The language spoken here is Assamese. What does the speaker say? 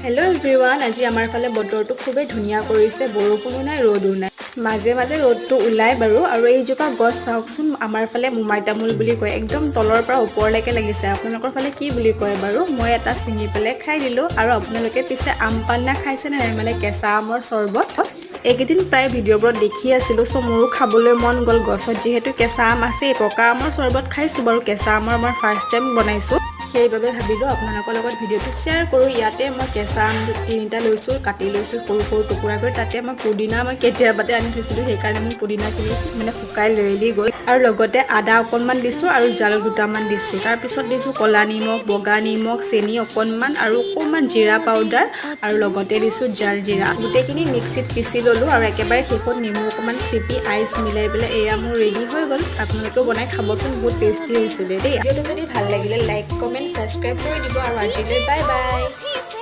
হেল্ল' এভৰিৱান, আজি আমাৰ ফালে বতৰটো খুবেই ধুনীয়া কৰিছে। বৰষুণো নাই, ৰ'দো নাই, মাজে মাজে ৰ'দটো ওলাই বাৰু। আৰু এইজোপা গছ চাওকচোন, আমাৰ ফালে মোমাই তামোল বুলি কয়। একদম তলৰ পৰা ওপৰলৈকে লাগিছে। আপোনালোকৰ ফালে কি বুলি কয় বাৰু? মই এটা ছিঙি পেলাই খাই দিলোঁ। আৰু আপোনালোকে পিছে আম পান্না খাইছেনে নাই, মানে কেঁচা আমৰ চৰ্বত? এইকেইদিন প্ৰায় ভিডিঅ'বোৰত দেখি আছিলোঁ, চ' মোৰো খাবলৈ মন গ'ল। গছত যিহেতু কেঁচা আম আছেই, পকা আমৰ চৰ্বত খাইছোঁ বাৰু, কেঁচা আমৰ মই ফাৰ্ষ্ট টাইম বনাইছোঁ। সেইবাবে ভাবিলোঁ আপোনালোকৰ লগত ভিডিঅ'টো শ্বেয়াৰ কৰোঁ। ইয়াতে মই কেঁচা আম 3টা লৈছোঁ, কাটি লৈছোঁ সৰু সৰু টুকুৰা কৰি। তাতে মই পুদিনা কেতিয়াবাতে আনি থৈছিলোঁ, সেইকাৰণে মোৰ পুদিনাখিনি মানে শুকাই লেৰেলি গ'ল। আৰু লগতে আদা অকণমান দিছোঁ আৰু জালুক দুটামান দিছোঁ। তাৰপিছত দিছোঁ ক'লা নিমখ, বগা নিমখ, চেনি অকণমান আৰু অকণমান জিৰা পাউডাৰ, আৰু লগতে দিছোঁ জাল জিৰা। গোটেইখিনি মিক্সিত পিচি ল'লোঁ আৰু একেবাৰে শেষত নেমু অকণমান চেপি আইচ মিলাই পেলাই এয়া মোৰ ৰেডি হৈ গ'ল। আপোনালোকেও বনাই খাবচোন, বহুত টেষ্টি হৈছিলে দেই। ভিডিঅ'টো যদি ভাল লাগিলে লাইক, কমেণ্ট, ছাবস্ক্ৰাইব কৰি দিব। আৰু আজিলৈ বাই বাই।